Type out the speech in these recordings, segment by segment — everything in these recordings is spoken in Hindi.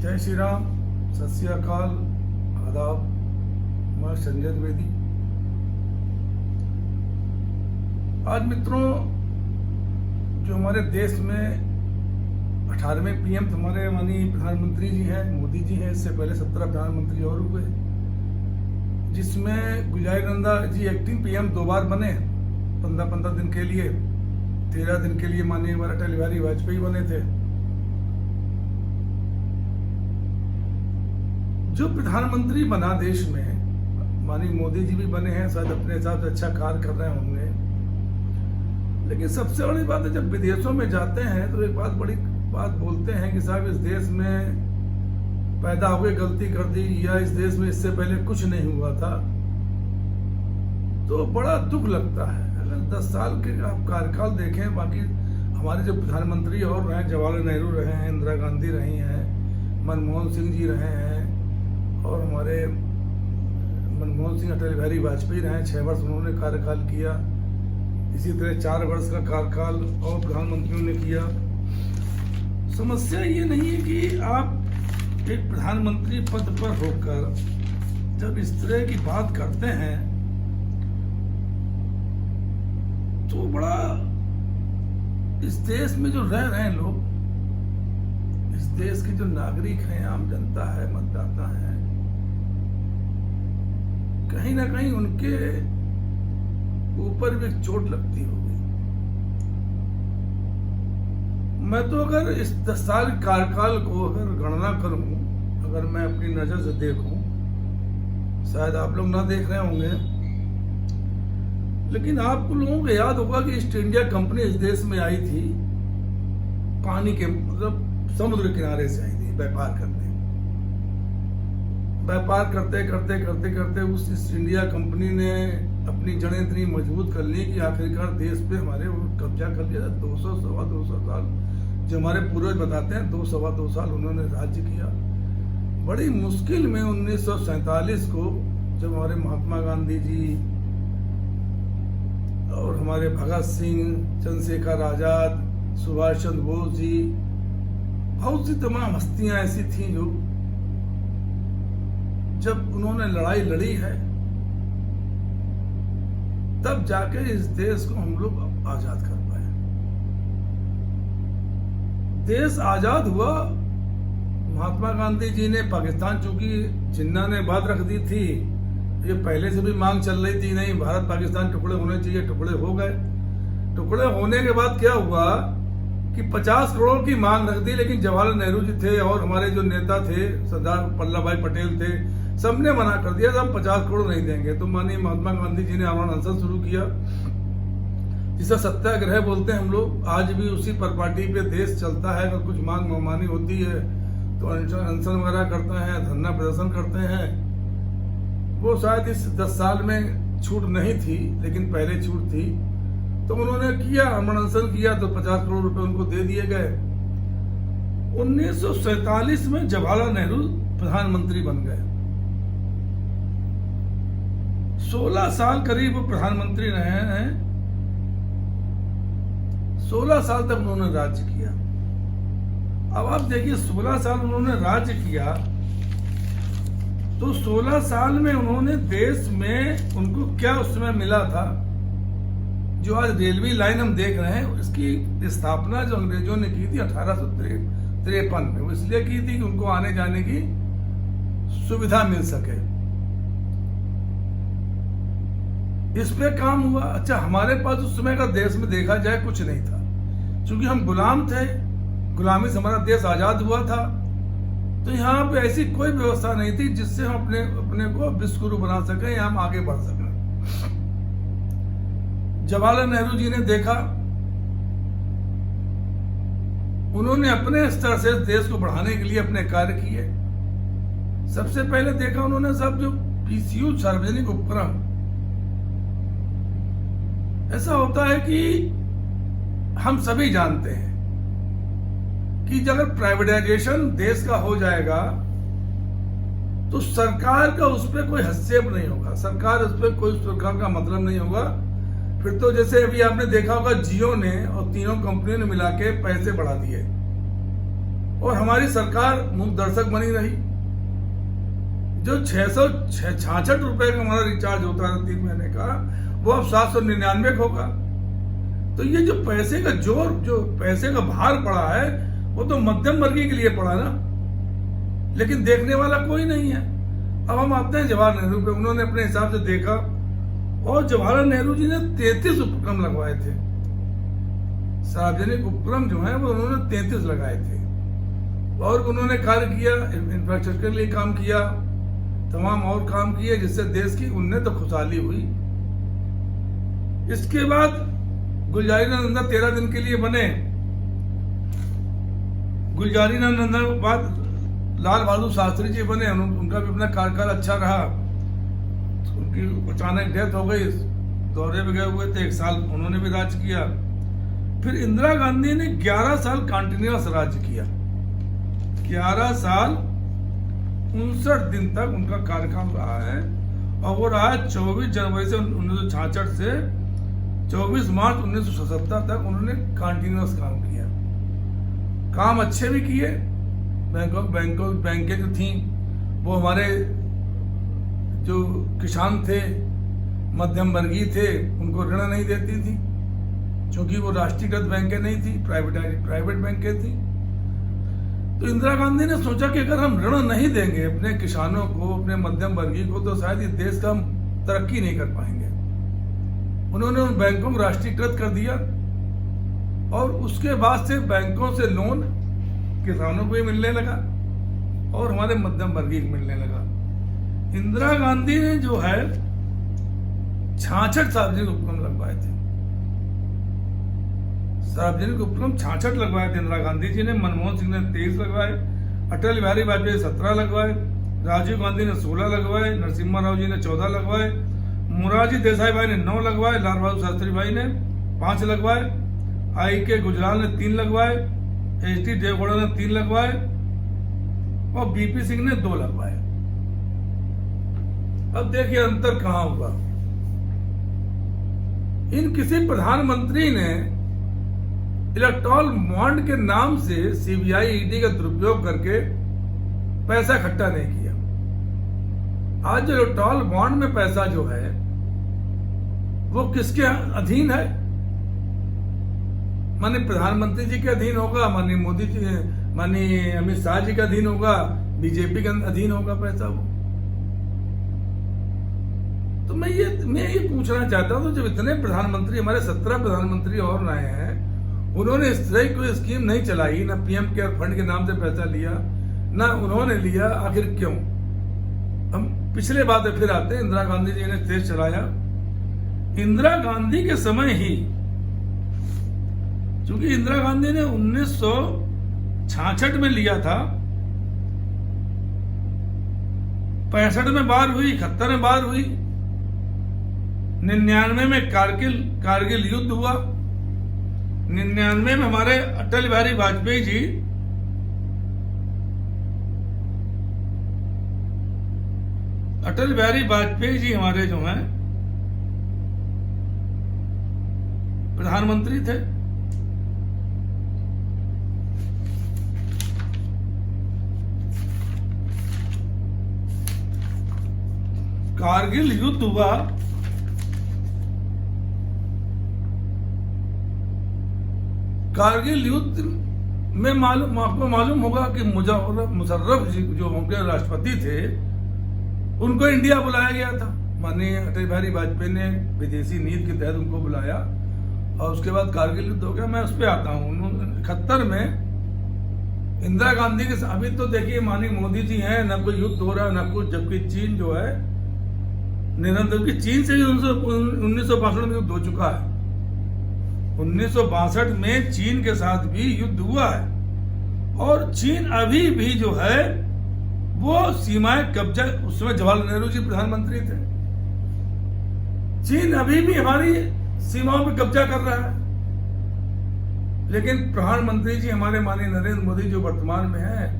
जय श्री राम, सत श्री अकाल, आदाब। मैं संजय द्विवेदी। आज मित्रों, जो हमारे देश में 18वें पीएम हमारे माननीय प्रधानमंत्री जी हैं, मोदी जी हैं। इससे पहले 17 प्रधानमंत्री और हुए, जिसमें गुजरानंदा जी एक्टिंग पीएम 2 बार बने, 15-15 दिन के लिए। 13 दिन के लिए माननीय हमारे अटल बिहारी वाजपेयी बने थे। जो प्रधानमंत्री बना देश में, माननीय मोदी जी भी बने हैं, शायद अपने हिसाब से अच्छा कार्य कर रहे होंगे। लेकिन सबसे बड़ी बात है, जब विदेशों में जाते हैं तो एक बड़ी बात बोलते हैं कि साहब इस देश में पैदा हुए गलती कर दी, या इस देश में इससे पहले कुछ नहीं हुआ था। तो बड़ा दुख लगता है। अगर 10 साल के आप कार्यकाल देखें, बाकी हमारे जो प्रधानमंत्री और रहे, जवाहरलाल नेहरू रहे हैं, इंदिरा गांधी रही हैं, मनमोहन सिंह जी रहे हैं, और हमारे मनमोहन सिंह अटल बिहारी वाजपेयी रहे, 6 वर्ष उन्होंने कार्यकाल किया। इसी तरह 4 वर्ष का कार्यकाल और प्रधानमंत्रियों ने किया। समस्या ये नहीं है कि आप एक प्रधानमंत्री पद पर होकर जब इस तरह की बात करते हैं तो बड़ा, इस देश में जो रह रहे हैं लोग, इस देश के जो नागरिक हैं, आम जनता है, मतदाता है, कहीं ना कहीं उनके ऊपर भी चोट लगती होगी। मैं तो अगर इस 10 साल कार्यकाल को अगर गणना करूं, अगर मैं अपनी नजर से देखूं, शायद आप लोग ना देख रहे होंगे, लेकिन आपको लोगों को याद होगा कि ईस्ट इंडिया कंपनी इस देश में आई थी, पानी के मतलब समुद्र किनारे से आई थी व्यापार करने। व्यापार करते करते करते करते उस ईस्ट इंडिया कंपनी ने अपनी जड़ें इतनी मजबूत कर ली कि आखिरकार देश पे हमारे कब्जा कर लिया। 200-2.25 साल जो हमारे पूर्वज बताते हैं, 2-2.25 साल उन्होंने राज्य किया। बड़ी मुश्किल में 1947 को जब हमारे महात्मा गांधी जी और हमारे भगत सिंह, चंद्रशेखर आजाद, सुभाष चंद्र बोस जी, बहुत सी तमाम हस्तियां ऐसी थी जो जब उन्होंने लड़ाई लड़ी है, तब जाके इस देश को हम लोग आजाद कर पाए। देश आजाद हुआ, महात्मा गांधी जी ने पाकिस्तान, चूंकि जिन्ना ने बात रख दी थी, ये पहले से भी मांग चल रही थी, नहीं भारत पाकिस्तान टुकड़े होने चाहिए, टुकड़े हो गए। टुकड़े होने के बाद क्या हुआ कि 50 करोड़ की मांग रख दी, लेकिन जवाहरलाल नेहरू जी थे और हमारे जो नेता थे, सरदार वल्लभ भाई पटेल थे, सबने मना कर दिया, हम 50 करोड़ नहीं देंगे। तो माननीय महात्मा गांधी जी ने आमरण अनशन शुरू किया, जिसे सत्याग्रह बोलते हैं हम लोग। आज भी उसी परिपाटी पे देश चलता है। अगर कुछ मांग मनमानी होती है तो अनशन वगैरह करते हैं, धरना प्रदर्शन करते हैं। वो शायद इस 10 साल में छूट नहीं थी, लेकिन पहले छूट थी। तो उन्होंने किया, आमरण अनशन किया, तो 50 करोड़ रुपए उनको दे दिए गए। 1947 में जवाहरलाल नेहरू प्रधानमंत्री बन गए। 16 साल करीब वो प्रधानमंत्री रहे हैं। 16 साल तक उन्होंने राज्य किया। अब आप देखिए, 16 साल उन्होंने राज्य किया, तो 16 साल में उन्होंने देश में उनको क्या उस समय मिला था। जो आज रेलवे लाइन हम देख रहे हैं, इसकी स्थापना जो अंग्रेजों ने की थी 1853 में, वो इसलिए की थी कि उनको आने जाने की सुविधा मिल सके। इस पे काम हुआ। अच्छा, हमारे पास उस समय का देश में देखा जाए कुछ नहीं था, क्योंकि हम गुलाम थे। गुलामी से हमारा देश आजाद हुआ था, तो यहाँ पे ऐसी कोई व्यवस्था नहीं थी जिससे हम अपने को विश्वगुरु बना सके या हम आगे बढ़ सकें। जवाहरलाल नेहरू जी ने देखा, उन्होंने अपने स्तर से देश को बढ़ाने के लिए अपने कार्य किए। सबसे पहले देखा उन्होंने सब जो पीसीयू, सार्वजनिक उपक्रम, ऐसा होता है कि हम सभी जानते हैं कि अगर प्राइवेटाइजेशन देश का हो जाएगा तो सरकार का उस पर कोई हस्तक्षेप नहीं होगा, सरकार उस पर कोई प्रकार का मतलब नहीं होगा। फिर तो जैसे अभी आपने देखा होगा, जियो ने और तीनों कंपनियों ने मिला के पैसे बढ़ा दिए और हमारी सरकार मूक दर्शक बनी रही। जो 666 रुपए का हमारा रिचार्ज होता था 3 महीने का, वो अब 799 होगा। तो ये जो पैसे का जोर, जो पैसे का भार पड़ा है, वो तो मध्यम वर्गीय के लिए पड़ा ना, लेकिन देखने वाला कोई नहीं है। अब हम आते हैं जवाहर नेहरू पे। उन्होंने अपने हिसाब से देखा, और जवाहरलाल नेहरू जी ने 33 उपक्रम लगवाए थे। सार्वजनिक उपक्रम जो है वो उन्होंने 33 लगाए थे, और उन्होंने कार्य किया, इंफ्रास्ट्रक्चर के लिए काम किया, तमाम और काम किए, जिससे देश की उन्नत और खुशहाली हुई। इसके बाद गुलजारीलाल नंदा 13 दिन के लिए बने। गुलजारीलाल नंदा के बाद लाल बहादुर शास्त्री जी बने। उनका भी अपना कार्यकाल अच्छा रहा। उनकी अचानक डेथ हो गई, दौरे पे गए हुए थे, 1 साल उन्होंने भी राज किया। फिर इंदिरा गांधी ने 11 साल कंटिन्यूअस राज्य किया। 11 साल 59 दिन तक उनका कार्यकाल रहा है, और वो रहा 24 जनवरी से 1966 से 24 मार्च 1977 तक उन्होंने कंटिन्यूअस काम किया। काम अच्छे भी किए। बैंकें जो थी वो हमारे जो किसान थे, मध्यम वर्गीय थे, उनको ऋण नहीं देती थी, क्योंकि वो राष्ट्रीयकृत बैंकें नहीं थी, प्राइवेट बैंकें थी। तो इंदिरा गांधी ने सोचा कि अगर हम ऋण नहीं देंगे अपने किसानों को, अपने मध्यम वर्गीय को, तो शायद इस देश का हम तरक्की नहीं कर पाएंगे। उन्होंने उन बैंकों को राष्ट्रीयकृत कर दिया, और उसके बाद से बैंकों से लोन किसानों को भी मिलने लगा और हमारे मध्यम वर्गीय को मिलने लगा। इंदिरा गांधी ने जो है 66 सार्वजनिक उपक्रम लगवाए थे। सार्वजनिक उपक्रम 66 लगवाए थे इंदिरा गांधी जी ने। मनमोहन सिंह ने 23 लगवाए, अटल बिहारी वाजपेयी 17 लगवाए, राजीव गांधी ने 16 लगवाए, नरसिम्हा राव जी ने 14 लगवाए, मोरारजी देसाई भाई ने 9 लगवाए, लाल बहादुर शास्त्री भाई ने 5 लगवाए, I.K. गुजराल ने 3 लगवाए, H.D. देवगौड़ा ने 3 लगवाए, और बीपी सिंह ने 2 लगवाए। अब देखिए अंतर कहां हुआ। इन किसी प्रधानमंत्री ने इलेक्टोरल बॉन्ड के नाम से सीबीआई ईडी का दुरुपयोग करके पैसा इकट्ठा नहीं किया। आज जो इलेक्टोरल बॉन्ड में पैसा जो है वो किसके अधीन है? माननीय प्रधानमंत्री जी के अधीन होगा, माननीय मोदी जी, माननीय अमित शाह जी के अधीन होगा, बीजेपी के अधीन होगा पैसा वो। तो मैं ये पूछना चाहता हूं, तो जब इतने प्रधानमंत्री, हमारे 17 प्रधानमंत्री और नए हैं, उन्होंने इस तरह की कोई स्कीम नहीं चलाई, ना पीएम केयर फंड के नाम से पैसा लिया, ना उन्होंने लिया, आखिर क्यों? हम पिछले बात फिर आते हैं। इंदिरा गांधी जी ने देश चलाया। इंदिरा गांधी के समय ही, चूंकि इंदिरा गांधी ने 1966 में लिया था, 65 में बार हुई, 71 में बार हुई, 99 में कारगिल युद्ध हुआ, 99 में हमारे अटल बिहारी वाजपेयी जी हमारे जो हैं प्रधानमंत्री थे। कारगिल युद्ध हुआ, कारगिल युद्ध में आपको मालूम होगा कि मुशर्रफ जी जो उनके राष्ट्रपति थे, उनको इंडिया बुलाया गया था। माननीय अटल बिहारी वाजपेयी ने विदेशी नीति के तहत उनको बुलाया, और उसके बाद कारगिल युद्ध हो गया। मैं उस पर आता हूँ। 71 में इंदिरा गांधी के, अभी तो देखिए माननीय मोदी जी हैं, ना कोई युद्ध हो रहा ना कुछ, जबकि चीन जो है निरंतर, की चीन से भी 1962 में युद्ध हो चुका है। 1962 में चीन के साथ भी युद्ध हुआ है, और चीन अभी भी जो है वो सीमाएं कब्जा, उस समय जवाहरलाल नेहरू जी प्रधानमंत्री थे, चीन अभी भी हमारी सीमाओं पर कब्जा कर रहा है। लेकिन प्रधानमंत्री जी हमारे माननीय नरेंद्र मोदी जो वर्तमान में है,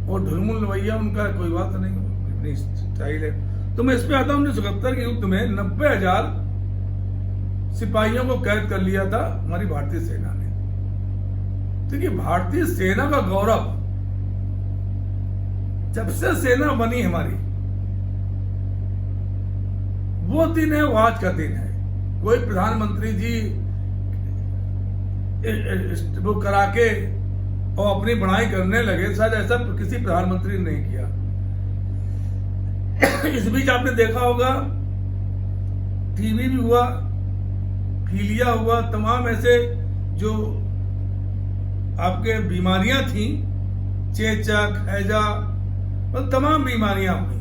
वो ढुलमुल रवैया उनका कोई बात नहीं, अपनी स्टाइल है। तो मैं इस पे आता हूं। 1971 के युद्ध में 90,000 सिपाहियों को कैद कर लिया था हमारी भारतीय सेना ने। देखिए, भारतीय सेना का गौरव जब से सेना बनी हमारी, वो दिन है, वो आज का दिन है। कोई प्रधानमंत्री जी वो करा के और अपनी बढ़ाई करने लगे, शायद ऐसा किसी प्रधानमंत्री ने नहीं किया। इस बीच आपने देखा होगा, टीबी भी हुआ, पीलिया हुआ, तमाम ऐसे जो आपके बीमारियां थी, चेचक, हैजा और तमाम बीमारियां हुई,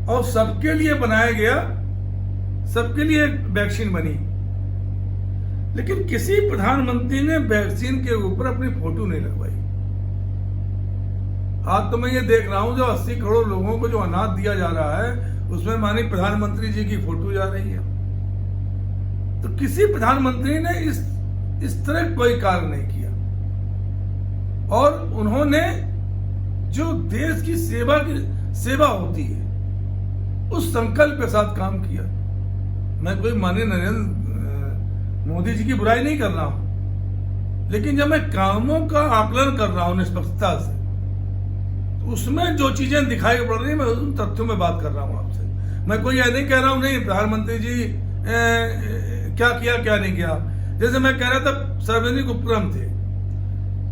और सबके लिए बनाया गया, सबके लिए वैक्सीन बनी। लेकिन किसी प्रधानमंत्री ने वैक्सीन के ऊपर अपनी फोटो नहीं लगवाई। आज तो मैं ये देख रहा हूं, जो 80 करोड़ लोगों को जो अनाज दिया जा रहा है, उसमें माननीय प्रधानमंत्री जी की फोटो जा रही है। तो किसी प्रधानमंत्री ने इस तरह कोई कार्य नहीं किया, और उन्होंने जो देश की सेवा होती है, उस संकल्प के साथ काम किया। मैं कोई माननीय नरेंद्र मोदी जी की बुराई नहीं कर रहा हूं, लेकिन जब मैं कामों का आकलन कर रहा हूं निष्पक्षता से, तो उसमें जो चीजें दिखाई पड़ रही है, मैं उन तथ्यों में बात कर रहा हूं आपसे। मैं कोई यह नहीं कह रहा हूं नहीं प्रधानमंत्री जी क्या किया क्या नहीं किया। जैसे मैं कह रहा था सार्वजनिक उपक्रम थे,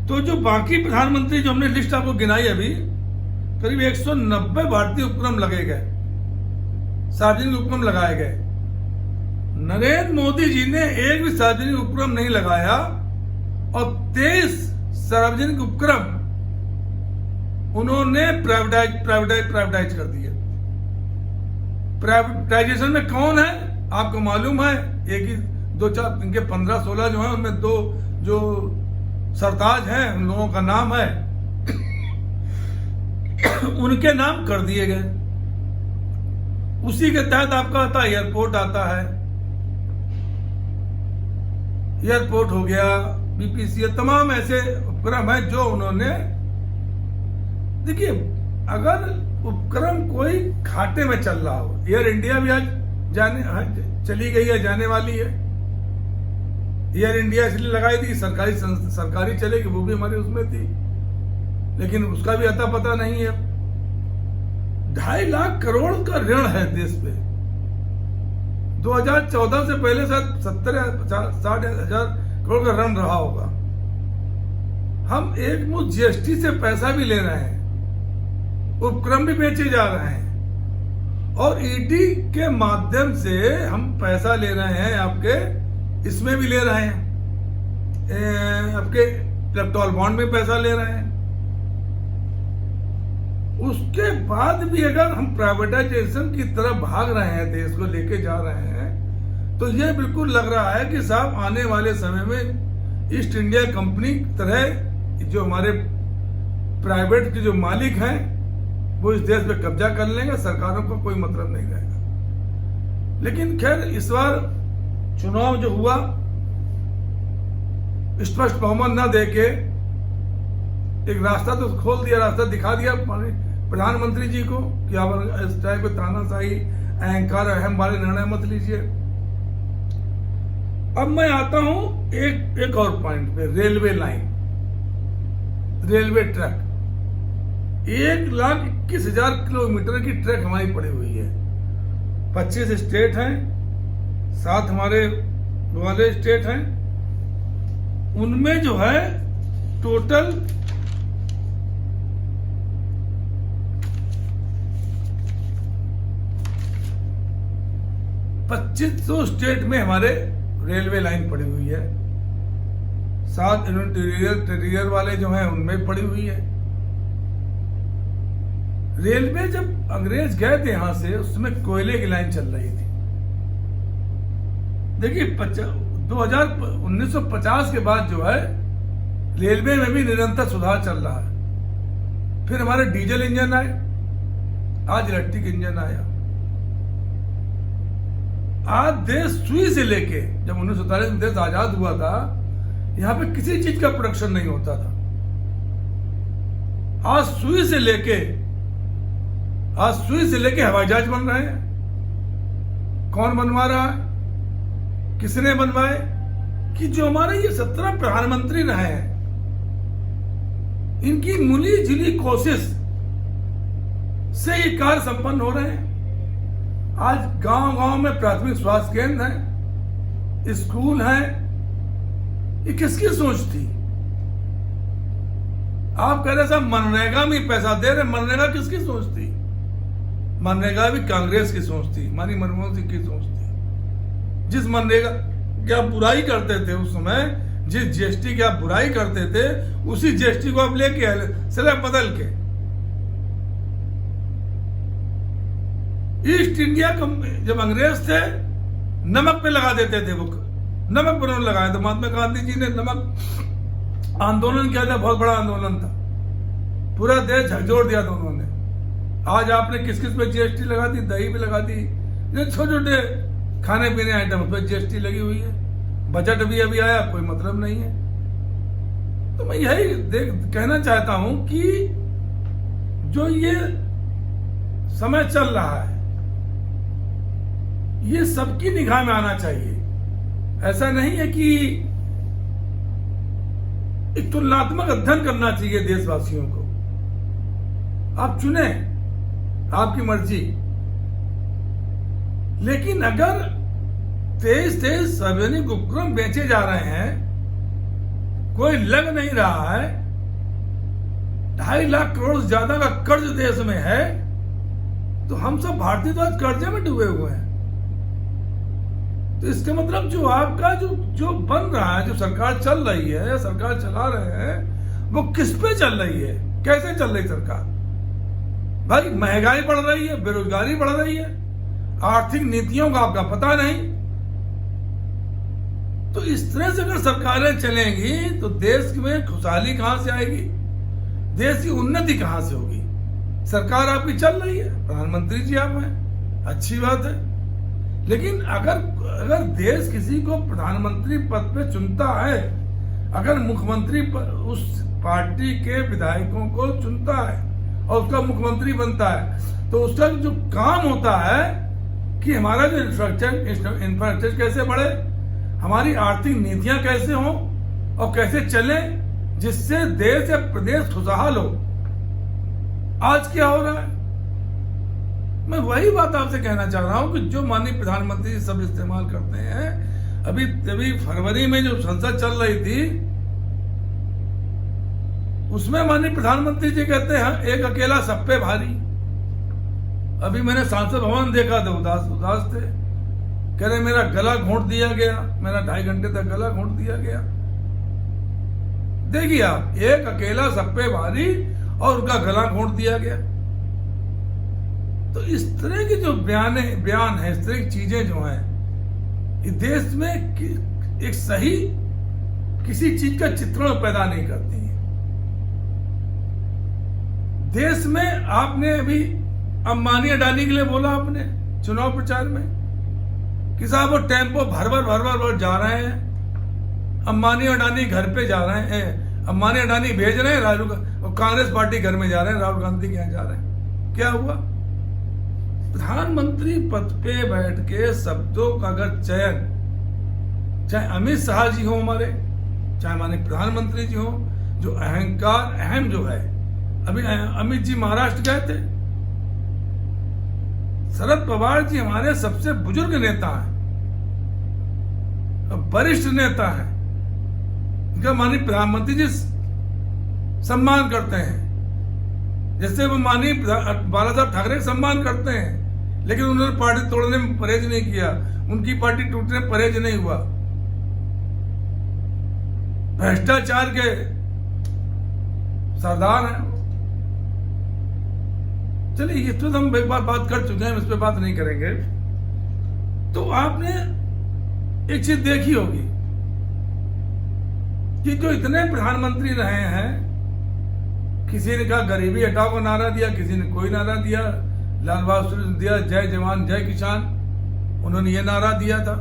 तो जो बाकी प्रधानमंत्री जो हमने लिस्ट आपको गिनाई अभी, करीब 190 भारतीय उपक्रम लगे गए, सार्वजनिक उपक्रम लगाए गए। नरेंद्र मोदी जी ने एक भी सार्वजनिक उपक्रम नहीं लगाया, और 23 सार्वजनिक उपक्रम उन्होंने प्राइवेटाइज कर दिए। प्राइवेटाइजेशन में कौन है आपको मालूम है? एक ही दो चार, इनके 15-16 जो है, उनमें 2 जो सरताज हैं, उन लोगों का नाम है, उनके नाम कर दिए गए। उसी के तहत आपका आता है एयरपोर्ट, आता है एयरपोर्ट हो गया, बीपीसीएल, तमाम ऐसे उपक्रम है जो उन्होंने। देखिए, अगर उपक्रम कोई घाटे में चल रहा हो, एयर इंडिया भी आज चली गई है, जाने वाली है। एयर इंडिया इसलिए लगाई थी, सरकारी चलेगी, वो भी हमारी उसमें थी, लेकिन उसका भी अता पता नहीं है। 2.5 लाख करोड़ का ऋण है देश पे। 2014 से पहले शायद 70-60 हजार करोड़ का ऋण रहा होगा। हम एक मुश्त जीएसटी से पैसा भी ले रहे हैं, उपक्रम भी बेचे जा रहे हैं, और ईडी के माध्यम से हम पैसा ले रहे हैं, आपके इसमें भी ले रहे हैं, आपके इलेक्टोरल बॉन्ड में पैसा ले रहे हैं। उसके बाद भी अगर हम प्राइवेटाइजेशन की तरफ भाग रहे हैं, देश को लेके जा रहे हैं, तो ये बिल्कुल लग रहा है कि साहब आने वाले समय में ईस्ट इंडिया कंपनी की तरह जो हमारे प्राइवेट के जो मालिक हैं, वो इस देश पे कब्जा कर लेंगे, सरकारों को कोई मतलब नहीं रहेगा। लेकिन खैर, इस बार चुनाव जो हुआ, स्पष्ट बहुमत न देके एक रास्ता तो खोल दिया, रास्ता दिखा दिया प्रधानमंत्री जी को कि आप इस टाइप के तानाशाही, अहंकार, अहम वाले निर्णय मत लीजिए। अब मैं आता हूं एक और पॉइंट पे, railway line, railway track. 1,21,000 kilometre की ट्रैक हमारी पड़ी हुई है। 25 स्टेट हैं, 7 हमारे वाले स्टेट हैं। उनमें जो है टोटल 2500 स्टेट में हमारे रेलवे लाइन पड़ी हुई है। 7 इंटीरियर वाले जो हैं उनमें पड़ी हुई है। रेलवे जब अंग्रेज गए थे यहां से, उसमें कोयले की लाइन चल रही थी। देखिए 1950 के बाद जो है रेलवे में भी निरंतर सुधार चल रहा है। फिर हमारे डीजल इंजन आए, आज इलेक्ट्रिक इंजन आया। आज देश सुई से लेके, जब 1947 में देश आजाद हुआ था, यहां पे किसी चीज का प्रोडक्शन नहीं होता था। आज सुई से लेके हवाई जहाज बन रहे हैं। कौन बनवा रहा है? किसने बनवाए? कि जो हमारे ये 17 प्रधानमंत्री रहे हैं, इनकी मिली जुली कोशिश से ये कार्य संपन्न हो रहे हैं। आज गांव गांव में प्राथमिक स्वास्थ्य केंद्र है, स्कूल है। ये किसकी सोच थी? आप कह रहे साहब मनरेगा में पैसा दे रहे, मनरेगा किसकी सोच थी? मनरेगा भी कांग्रेस की सोच थी, माननीय मनमोहन सिंह की सोच थी। जिस मनरेगा की आप बुराई करते थे उस समय, जिस जीएसटी की आप बुराई करते थे, उसी जीएसटी को आप लेके आए सिर्फ बदल के। ईस्ट इंडिया जब अंग्रेज थे नमक पे लगा देते थे, वो नमक पर लगाया। तो महात्मा गांधी जी ने नमक आंदोलन किया था, बहुत बड़ा आंदोलन था, पूरा देश झकझोर दिया था उन्होंने। आज आपने किस किस पे जीएसटी लगा दी? दही पे लगा दी, छोटे छोटे खाने पीने आइटम पे जीएसटी लगी हुई है। बजट भी अभी आया, कोई मतलब नहीं है। तो मैं यही कहना चाहता हूं कि जो ये समय चल रहा है ये सबकी निगाह में आना चाहिए। ऐसा नहीं है कि एक तुलनात्मक अध्ययन करना चाहिए देशवासियों को। आप चुने, आपकी मर्जी। लेकिन अगर तेज तेज सार्वजनिक उपक्रम बेचे जा रहे हैं, कोई लग नहीं रहा है, 2.5 लाख करोड़ से ज्यादा का कर्ज देश में है, तो हम सब भारतीय तो आज कर्जे में डूबे हुए हैं। तो इसका मतलब जो आपका जो बन रहा है, जो सरकार चल रही है, सरकार चला रहे हैं, वो किस पे चल रही है? कैसे चल रही सरकार? भाई महंगाई बढ़ रही है, बेरोजगारी बढ़ रही है, आर्थिक नीतियों का आपका पता नहीं। तो इस तरह से अगर सरकारें चलेंगी तो देश में खुशहाली कहां से आएगी? देश की उन्नति कहां से होगी? सरकार आपकी चल रही है, प्रधानमंत्री जी आप हैं, अच्छी बात है। लेकिन अगर देश किसी को प्रधानमंत्री पद पे चुनता है, अगर मुख्यमंत्री उस पार्टी के विधायकों को चुनता है और उसका मुख्यमंत्री बनता है, तो उसका जो काम होता है कि हमारा जो इंफ्रास्ट्रक्चर कैसे बढ़े, हमारी आर्थिक नीतियां कैसे हों और कैसे चले, जिससे देश या प्रदेश खुशहाल हो। आज क्या हो रहा है? मैं वही बात आपसे कहना चाह रहा हूं कि जो माननीय प्रधानमंत्री सब इस्तेमाल करते हैं। अभी फरवरी में जो संसद चल रही थी, उसमें माननीय प्रधानमंत्री जी कहते हैं एक अकेला सब पे भारी। अभी मैंने सांसद भवन देखा था, उदास थे, कह रहे मेरा गला घोंट दिया गया, मेरा 2.5 घंटे तक गला घोंट दिया गया। देखिए आप, एक अकेला सब पे भारी और उनका गला घोंट दिया गया। तो इस तरह के जो बयान है, इस तरह की चीजें जो हैं, इस देश में एक सही किसी चीज का चित्रण पैदा नहीं करती है। देश में आपने अभी अंबानी अडानी के लिए बोला आपने चुनाव प्रचार में कि साहब वो टेम्पो भर जा रहे हैं, अंबानी अडानी घर पे जा रहे हैं, अंबानी अडानी भेज रहे हैं, कांग्रेस पार्टी घर में जा रहे हैं, राहुल गांधी के यहाँ जा रहे हैं। क्या हुआ? प्रधानमंत्री पद पे बैठ के शब्दों का अगर चयन, चाहे अमित शाह जी हो हमारे, चाहे माननीय प्रधानमंत्री जी हो, जो अहंकार अहम जो है, अभी अमित जी महाराष्ट्र गए थे। शरद पवार जी हमारे सबसे बुजुर्ग नेता हैं, वरिष्ठ नेता हैं, इनका माननीय प्रधानमंत्री जी सम्मान करते हैं, जैसे वो माननीय बाला साहब ठाकरे का सम्मान करते हैं। लेकिन उन्होंने पार्टी तोड़ने में परहेज नहीं किया, उनकी पार्टी टूटने में परहेज नहीं हुआ। भ्रष्टाचार के सरदार हैं। चलिए, ये तो हम एक बार बात कर चुके हैं, इस पे बात नहीं करेंगे। तो आपने एक चीज देखी होगी कि जो इतने प्रधानमंत्री रहे हैं, किसी ने कहा गरीबी हटाओ का नारा दिया, किसी ने कोई नारा दिया, लाल बहादुर ने दिया जय जवान जय किसान, उन्होंने ये नारा दिया था।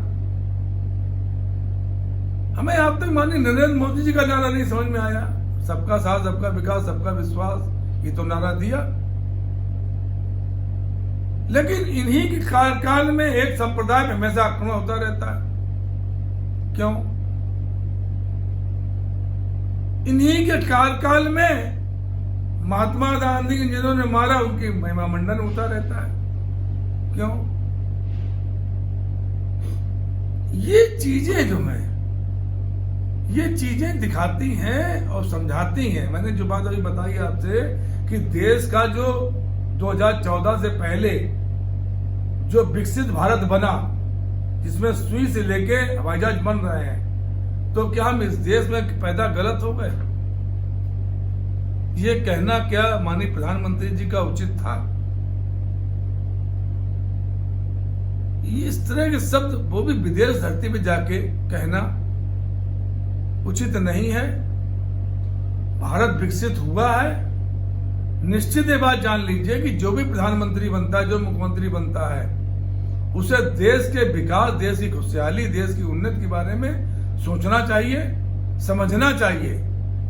हमें अब तक माननीय नरेंद्र मोदी जी का नारा नहीं समझ में आया, सबका साथ सबका विकास सबका विश्वास, ये तो नारा दिया। लेकिन इन्हीं के कार्यकाल में एक संप्रदाय में हमेशा आक्रमण होता रहता है। क्यों? इन्हीं के कार्यकाल में महात्मा गांधी के जिन्होंने मारा उनकी महिमा मंडन होता रहता है। क्यों? ये चीजें जो है, ये चीजें दिखाती हैं और समझाती हैं। मैंने जो बात अभी बताई आपसे कि देश का जो 2014 से पहले जो विकसित भारत बना, जिसमें सुई से लेके हवाई जहाज बन रहे हैं, तो क्या हम इस देश में पैदा गलत हो गए? ये कहना क्या माननीय प्रधानमंत्री जी का उचित था? ये इस तरह के शब्द, वो भी विदेश धरती पे जाके कहना उचित नहीं है। भारत विकसित हुआ है। निश्चित ये बात जान लीजिए कि जो भी प्रधानमंत्री बनता है, जो मुख्यमंत्री बनता है, उसे देश के विकास, देश की खुशहाली, देश की उन्नति के बारे में सोचना चाहिए, समझना चाहिए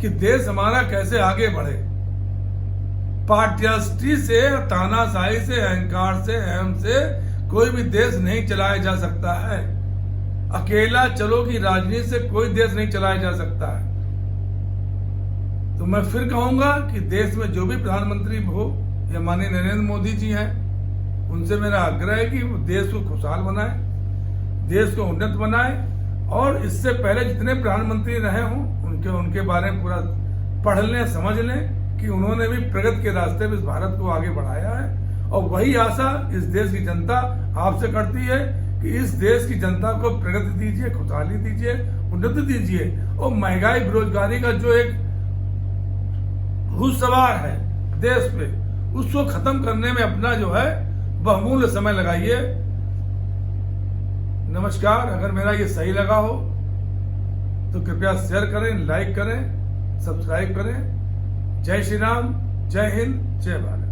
कि देश हमारा कैसे आगे बढ़े। पार्टियास्टी से, तानाशाही से, अहंकार से, अहम से कोई भी देश नहीं चलाया जा सकता है। अकेला चलो की राजनीति से कोई देश नहीं चलाया जा सकता है। तो मैं फिर कहूंगा कि देश में जो भी प्रधानमंत्री हो या माननीय नरेंद्र मोदी जी हैं, उनसे मेरा आग्रह है कि वो देश को खुशहाल बनाए, देश को उन्नत बनाए, और इससे पहले जितने प्रधानमंत्री रहे हों उनके बारे में पूरा पढ़ लें, समझ लें कि उन्होंने भी प्रगति के रास्ते में इस भारत को आगे बढ़ाया है। और वही आशा इस देश की जनता आपसे करती है कि इस देश की जनता को प्रगति दीजिए, खुशहाली दीजिए, उन्नति दीजिए, और महंगाई, बेरोजगारी का जो एक भूत सवार है देश पे, उसको खत्म करने में अपना जो है बहुमूल्य समय लगाइए। नमस्कार। अगर मेरा ये सही लगा हो तो कृपया शेयर करें, लाइक करें, सब्सक्राइब करें। जय श्री राम, जय हिंद, जय भारत।